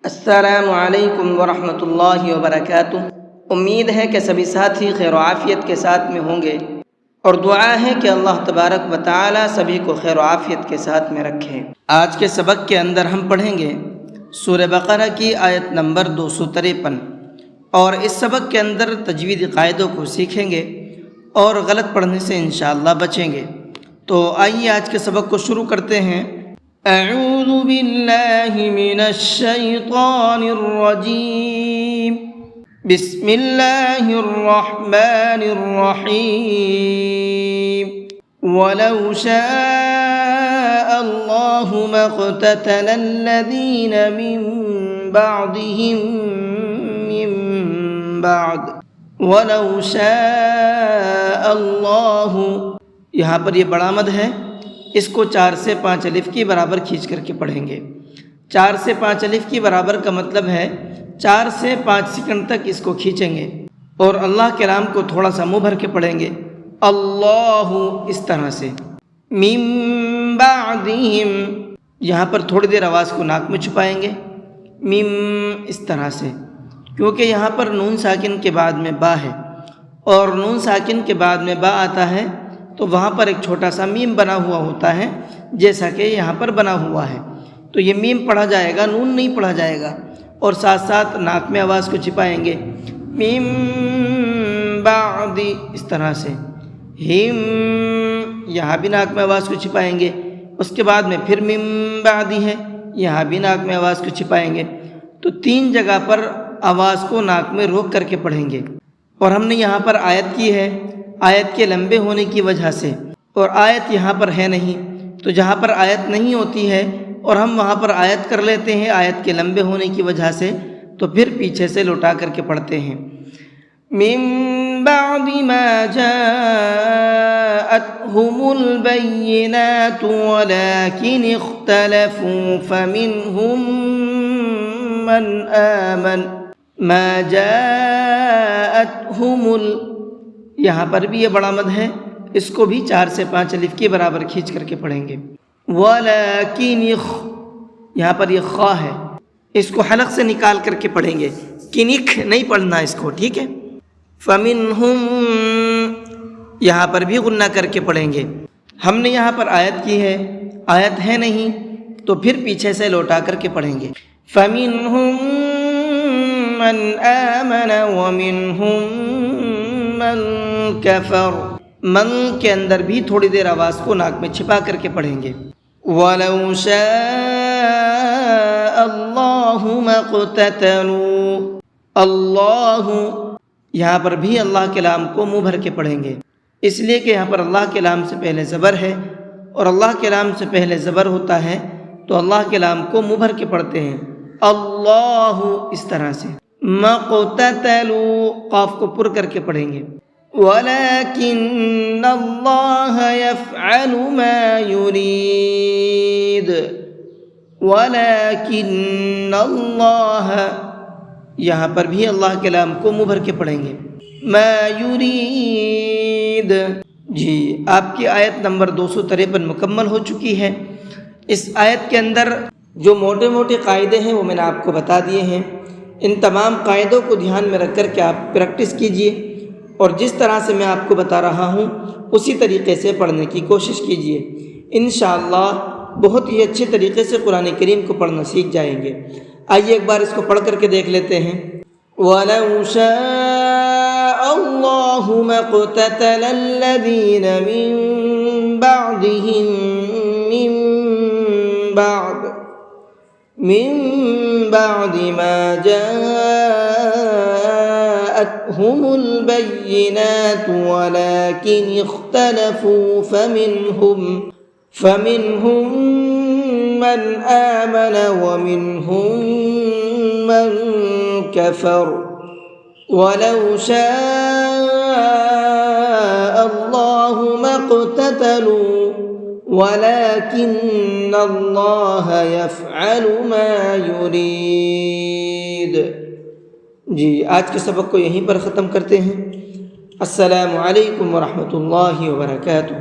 السلام علیکم ورحمۃ اللہ وبرکاتہ۔ امید ہے کہ سبھی ساتھی خیر و عافیت کے ساتھ میں ہوں گے، اور دعا ہے کہ اللہ تبارک و تعالی سبھی کو خیر و عافیت کے ساتھ میں رکھے۔ آج کے سبق کے اندر ہم پڑھیں گے سورہ بقرہ کی آیت نمبر 253، اور اس سبق کے اندر تجویدی قاعدوں کو سیکھیں گے اور غلط پڑھنے سے انشاءاللہ بچیں گے۔ تو آئیے آج کے سبق کو شروع کرتے ہیں۔ اعوذ باللہ من الشیطان الرجیم، بسم اللہ الرحمن الرحیم۔ وَلَوْ شَاءَ اللَّهُ مَا اقْتَتَلَ الَّذِينَ مِن بَعْدِهِم مِّن بَعْدٍ وَلَوْ شَاءَ اللَّهُ، یہاں پر یہ بڑا مد ہے، اس کو 4 سے 5 الف کی برابر کھینچ کر کے پڑھیں گے۔ 4 سے 5 الف کی برابر کا مطلب ہے 4 سے 5 سیکنڈ تک اس کو کھینچیں گے، اور اللہ کے نام کو تھوڑا سا منہ بھر کے پڑھیں گے۔ اللہ اس طرح سے۔ من بعدہم، یہاں پر تھوڑی دیر آواز کو ناک میں چھپائیں گے۔ مم، اس طرح سے، کیونکہ یہاں پر نون ساکن کے بعد میں با ہے، اور نون ساکن کے بعد میں با آتا ہے تو وہاں پر ایک چھوٹا سا میم بنا ہوا ہوتا ہے، جیسا کہ یہاں پر بنا ہوا ہے، تو یہ میم پڑھا جائے گا، نون نہیں پڑھا جائے گا، اور ساتھ ساتھ ناک میں آواز کو چھپائیں گے۔ من بعد، اس طرح سے۔ ہم، یہاں بھی ناک میں آواز کو چھپائیں گے، اس کے بعد میں پھر من بعد ہے، یہاں بھی ناک میں آواز کو چھپائیں گے۔ تو 3 جگہ پر آواز کو ناک میں روک کر کے پڑھیں گے، اور ہم نے یہاں پر آیت کی ہے آیت کے لمبے ہونے کی وجہ سے، اور آیت یہاں پر ہے نہیں، تو جہاں پر آیت نہیں ہوتی ہے اور ہم وہاں پر آیت کر لیتے ہیں آیت کے لمبے ہونے کی وجہ سے، تو پھر پیچھے سے لوٹا کر کے پڑھتے ہیں۔ من بعد ما جاءتهم البينات ولكن اختلفوا فمنهم من آمن ما جاءتهم یہاں پر بھی یہ بڑا مد ہے، اس کو بھی 4 سے 5 الف کی برابر کھینچ کر کے پڑھیں گے۔ وَلَكِنِ یہاں پر یہ خا ہے، اس کو حلق سے نکال کر کے پڑھیں گے، کنک نہیں پڑھنا اس کو، ٹھیک ہے۔ فَمِنْهُمْ، یہاں پر بھی غنہ کر کے پڑھیں گے۔ ہم نے یہاں پر آیت کی ہے، آیت ہے نہیں، تو پھر پیچھے سے لوٹا کر کے پڑھیں گے۔ فَمِنْهُمْ مَنْ آمَنَ وَمِنْهُمْ من کفر، من کے اندر بھی تھوڑی دیر آواز کو ناک میں چھپا کر کے پڑھیں گے۔ وَلَوْ شَاءَ اللَّهُ مَا اقْتَتَلُوا، اللہ، یہاں پر بھی اللہ کے لام کو منہ بھر کے پڑھیں گے، اس لیے کہ یہاں پر اللہ کے لام سے پہلے زبر ہے، اور اللہ کے لام سے پہلے زبر ہوتا ہے تو اللہ کے لام کو منہ بھر کے پڑھتے ہیں۔ اللہ، اس طرح سے۔ مَقْتَتَلُوا، قاف کو پر کر کے پڑھیں گے۔ وَلَكِنَّ اللَّهَ يَفْعَلُ مَا يُرِيدُ، وَلَكِنَّ اللَّهَ، یہاں پر بھی اللہ کے لام کو منہ بھر کے پڑھیں گے۔ ما یرید، جی آپ کی آیت نمبر 253 مکمل ہو چکی ہے۔ اس آیت کے اندر جو موٹے موٹے قاعدے ہیں وہ میں نے آپ کو بتا دیے ہیں، ان تمام قاعدوں کو دھیان میں رکھ کر کے آپ پریکٹس کیجئے، اور جس طرح سے میں آپ کو بتا رہا ہوں اسی طریقے سے پڑھنے کی کوشش کیجئے۔ انشاءاللہ بہت ہی اچھے طریقے سے قرآن کریم کو پڑھنا سیکھ جائیں گے۔ آئیے ایک بار اس کو پڑھ کر کے دیکھ لیتے ہیں۔ وَلَوْ شَاءَ اللَّهُ مَا اقْتَتَلَ الَّذِينَ مِن بَعْدِهِم من بعد ما جاءتهم البينات ولكن اختلفوا فمنهم من آمن ومنهم من كفر ولو شاء الله ما اقتتلوا وَلَكِنَّ اللَّهَ يَفْعَلُ مَا يُرِيدُ۔ جی آج کے سبق کو یہیں پر ختم کرتے ہیں۔ السلام علیکم ورحمۃ اللہ وبرکاتہ۔